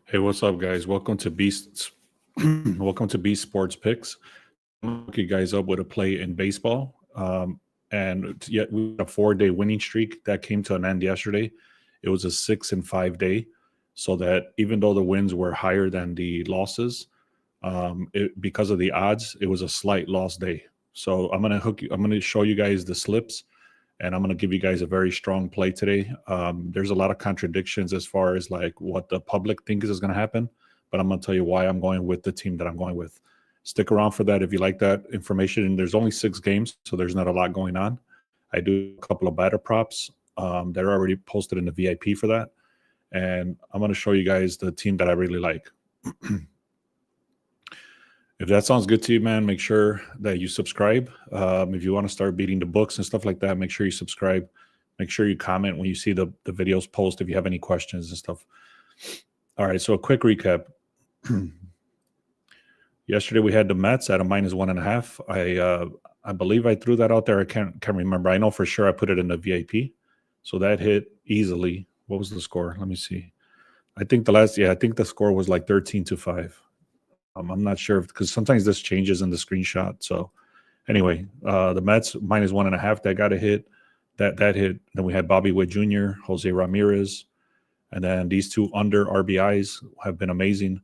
Hey, what's up, guys? Welcome to Beast. Welcome to Beast Sports Picks. I'm gonna hook you guys up with a play in baseball. And yet we had a 4-day winning streak that came to an end yesterday. It was a 6-5 day, so that even though the wins were higher than the losses, because of the odds, it was a slight loss day. So I'm gonna show you guys the slips, and I'm going to give you guys a very strong play today. There's a lot of contradictions as far as like what the public thinks is going to happen, but I'm going to tell you why I'm going with the team that I'm going with. Stick around for that if you like that information. And there's only 6 games, so there's not a lot going on. I do a couple of batter props that are already posted in the VIP for that, and I'm going to show you guys the team that I really like. If that sounds good to you, man, make sure that you subscribe. If you want to start beating the books and stuff like that, make sure you subscribe. Make sure you comment when you see the videos post if you have any questions and stuff. All right, so a quick recap. Yesterday we had the Mets at a -1.5. I believe I threw that out there. I can't remember. I know for sure I put it in the VIP, so that hit easily. What was the score? Let me see. I think I think the score was like 13-5. I'm not sure because sometimes this changes in the screenshot. So anyway, the Mets -1.5, that got a hit. That hit. Then we had Bobby Witt Jr., Jose Ramirez, and then these two under RBIs have been amazing.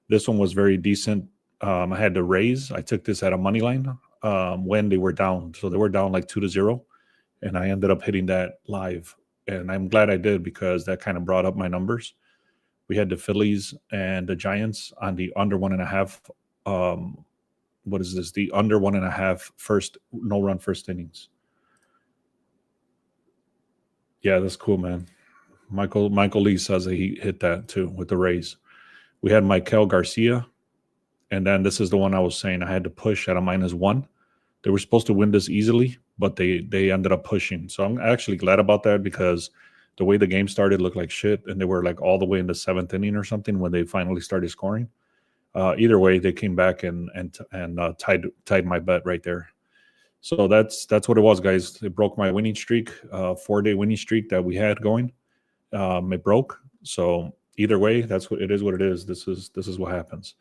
This one was very decent. I had to raise. I took this at a money line when they were down. So they were down like 2-0, and I ended up hitting that live. And I'm glad I did because that kind of brought up my numbers. We had the Phillies and the Giants on the under 1.5. What is this? The under 1.5 first no-run first innings. Yeah, that's cool, man. Michael Lee says that he hit that too with the Rays. We had Maikel Garcia, and then this is the one I was saying I had to push at a -1. They were supposed to win this easily, but they ended up pushing. So I'm actually glad about that because the way the game started looked like shit, and they were like all the way in the 7th inning or something when they finally started scoring. Either way, they came back and tied my bet right there. So that's what it was, guys. It broke my winning streak, 4-day winning streak that we had going. It broke. So either way, that's what it is. What it is. This is what happens.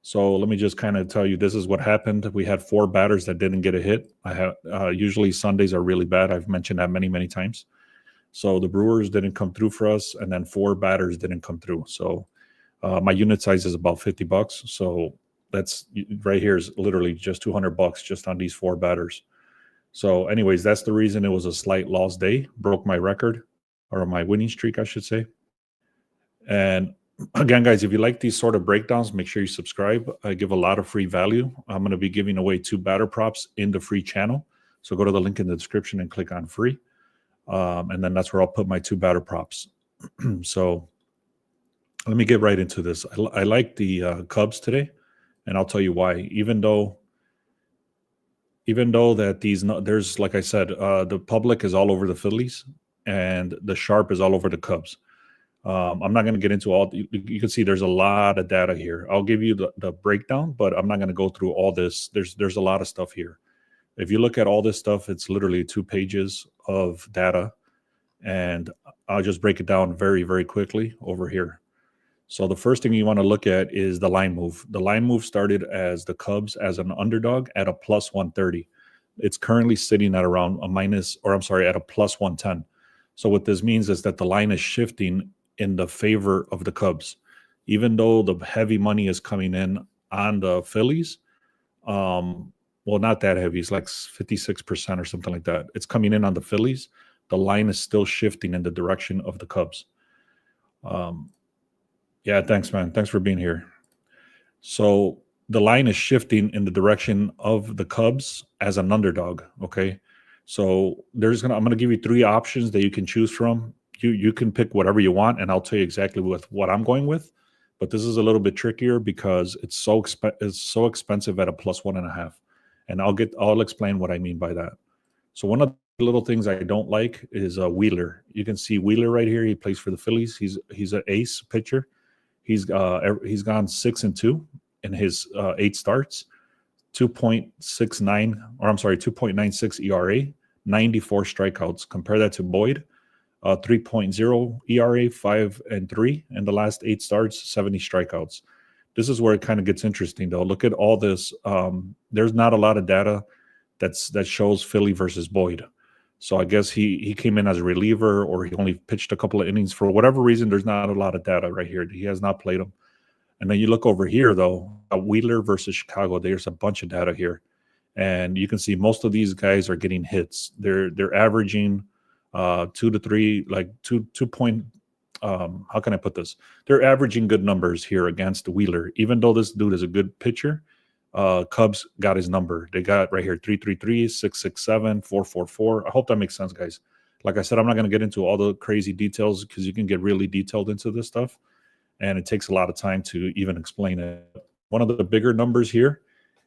So let me just kind of tell you, this is what happened. We had 4 batters that didn't get a hit. I have usually Sundays are really bad. I've mentioned that many times. So the Brewers didn't come through for us, and then 4 batters didn't come through. So my unit size is about $50. So that's right here is literally just $200 just on these 4 batters. So anyways, that's the reason it was a slight loss day, broke my record or my winning streak, I should say. And again, guys, if you like these sort of breakdowns, make sure you subscribe. I give a lot of free value. I'm going to be giving away 2 batter props in the free channel. So go to the link in the description and click on free. And then that's where I'll put my 2 batter props. So let me get right into this. I like the Cubs today, and I'll tell you why. Even though that there's, like I said, the public is all over the Phillies, and the sharp is all over the Cubs. I'm not going to get into all. You can see there's a lot of data here. I'll give you the breakdown, but I'm not going to go through all this. There's a lot of stuff here. If you look at all this stuff, it's literally 2 pages of data, and I'll just break it down very, very quickly over here. So the first thing you want to look at is the line move. The line move started as the Cubs as an underdog at a +130. It's currently sitting at around at a +110. So what this means is that the line is shifting in the favor of the Cubs. Even though the heavy money is coming in on the Phillies, well, not that heavy. It's like 56% or something like that. It's coming in on the Phillies. The line is still shifting in the direction of the Cubs. Yeah, thanks, man. Thanks for being here. So the line is shifting in the direction of the Cubs as an underdog, okay? So I'm going to give you 3 options that you can choose from. You can pick whatever you want, and I'll tell you exactly what I'm going with. But this is a little bit trickier because it's so expensive at a +1.5. And I'll explain what I mean by that. So one of the little things I don't like is Wheeler. You can see Wheeler right here. He plays for the Phillies. He's an ace pitcher. He's gone 6-2 in his 8 starts, 2.96 ERA, 94 strikeouts. Compare that to Boyd. 3.0 ERA, 5-3 in the last 8 starts, 70 strikeouts. This is where it kind of gets interesting, though. Look at all this. There's not a lot of data that shows Philly versus Boyd. So I guess he came in as a reliever, or he only pitched a couple of innings. For whatever reason, there's not a lot of data right here. He has not played them. And then you look over here, though, Wheeler versus Chicago. There's a bunch of data here. And you can see most of these guys are getting hits. They're averaging 2 to 3, like 2 point. How can I put this? They're averaging good numbers here against Wheeler. Even though this dude is a good pitcher, Cubs got his number. They got right here 333, 667, 444. I hope that makes sense, guys. Like I said, I'm not going to get into all the crazy details because you can get really detailed into this stuff, and it takes a lot of time to even explain it. One of the bigger numbers here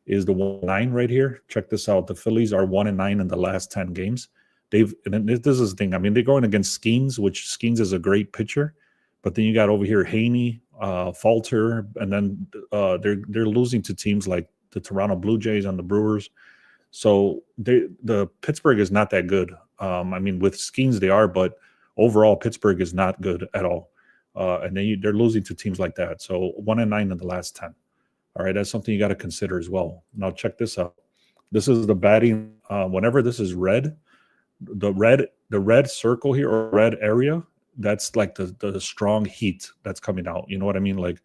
is the 1-9 right here. Check this out. The Phillies are 1-9 in the last 10 games. And this is the thing. I mean, they're going against Skeens, which Skeens is a great pitcher, but then you got over here Haney, Falter, and then they're losing to teams like the Toronto Blue Jays and the Brewers. So the Pittsburgh is not that good. I mean, with Skeens they are, but overall Pittsburgh is not good at all. And then they're losing to teams like that. So 1-9 in the last 10. All right, that's something you got to consider as well. Now check this out. This is the batting. Whenever this is red, the red circle here, or red area, that's like the strong heat that's coming out. You know what I mean? Like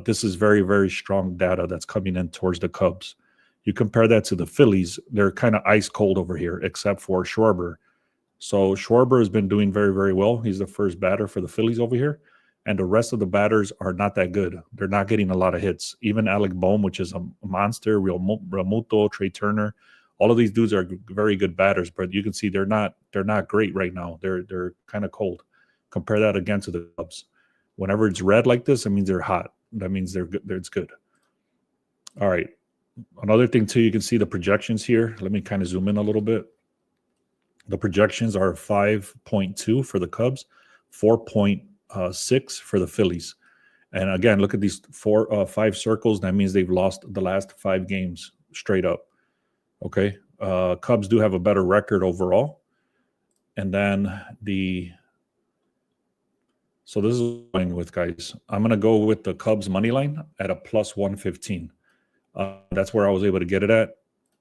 this is very, very strong data that's coming in towards the Cubs. You compare that to the Phillies, they're kind of ice cold over here, except for Schwarber. So Schwarber has been doing very, very well. He's the first batter for the Phillies over here. And the rest of the batters are not that good. They're not getting a lot of hits. Even Alec Boehm, which is a monster, Realmuto, Trey Turner, all of these dudes are very good batters, but you can see they're not great right now. They're kind of cold. Compare that again to the Cubs. Whenever it's red like this, it means they're hot. That means they're good. It's good. All right. Another thing too, you can see the projections here. Let me kind of zoom in a little bit. The projections are 5.2 for the Cubs, 4.6 for the Phillies. And again, look at these 5 circles. That means they've lost the last 5 games straight up. Okay. Cubs do have a better record overall. And then so this is what I'm going with, guys. I'm going to go with the Cubs money line at a plus 115. That's where I was able to get it at.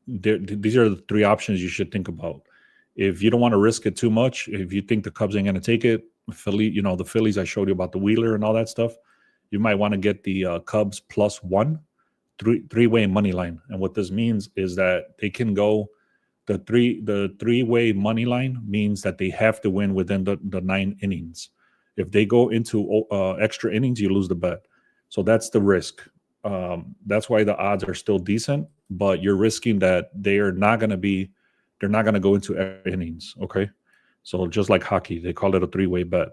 These are the 3 options you should think about. If you don't want to risk it too much, if you think the Cubs ain't going to take it, the Phillies, I showed you about the Wheeler and all that stuff, you might want to get the Cubs plus 1 three-way money line. And what this means is that they can go the three-way money line means that they have to win within the 9 innings. If they go into extra innings, you lose the bet. So that's the risk. That's why the odds are still decent, but you're risking that they're not going to go into extra innings. Okay. So just like hockey, they call it a 3-way bet.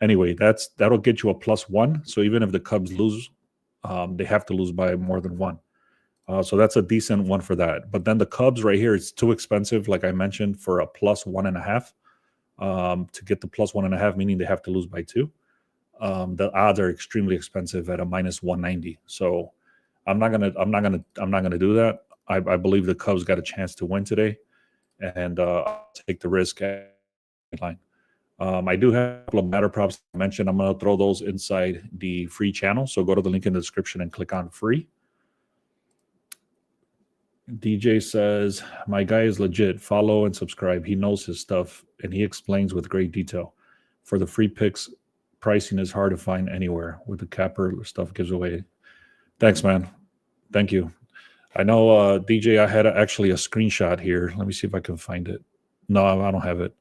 Anyway, that'll get you a plus 1. So even if the Cubs lose, they have to lose by more than 1. So that's a decent one for that. But then the Cubs right here, it's too expensive, like I mentioned, for a plus 1.5. To get the plus 1.5, meaning they have to lose by 2. The odds are extremely expensive at a minus 190. So I'm not gonna do that. I believe the Cubs got a chance to win today, and I'll take the risk at line. I do have a couple of batter props I mentioned. I'm going to throw those inside the free channel. So go to the link in the description and click on free. DJ says, my guy is legit. Follow and subscribe. He knows his stuff, and he explains with great detail. For the free picks, pricing is hard to find anywhere with the capper stuff gives away. Thanks, man. Thank you. I know, DJ, I had actually a screenshot here. Let me see if I can find it. No, I don't have it.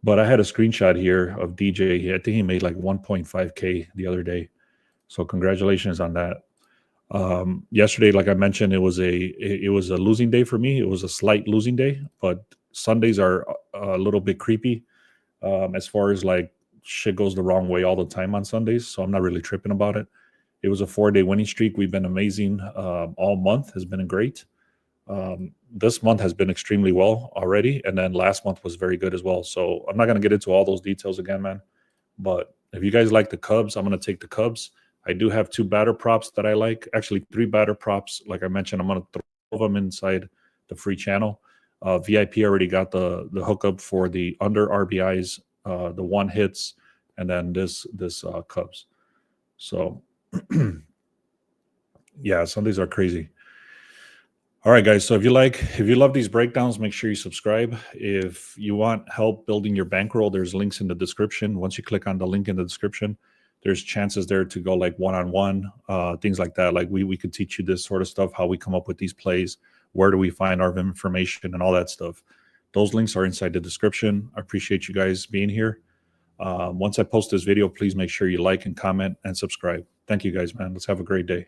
But I had a screenshot here of DJ. I think he made like 1.5K the other day. So congratulations on that. Yesterday, like I mentioned, it was a losing day for me. It was a slight losing day, but Sundays are a little bit creepy as far as like shit goes the wrong way all the time on Sundays. So I'm not really tripping about it. It was a 4-day winning streak. We've been amazing. All month has been great. This month has been extremely well already. And then last month was very good as well. So I'm not going to get into all those details again, man. But if you guys like the Cubs, I'm going to take the Cubs. I do have 2 batter props that I like. Actually, 3 batter props. Like I mentioned, I'm going to throw them inside the free channel. VIP already got the hookup for the under RBIs the one hits, and then this Cubs. So yeah, Sundays are crazy. All right, guys. So if you love these breakdowns, make sure you subscribe. If you want help building your bankroll, there's links in the description. Once you click on the link in the description, there's chances there to go like one-on-one, things like that. Like we could teach you this sort of stuff, how we come up with these plays, where do we find our information, and all that stuff. Those links are inside the description. I appreciate you guys being here. Once I post this video, please make sure you like and comment and subscribe. Thank you guys, man. Let's have a great day.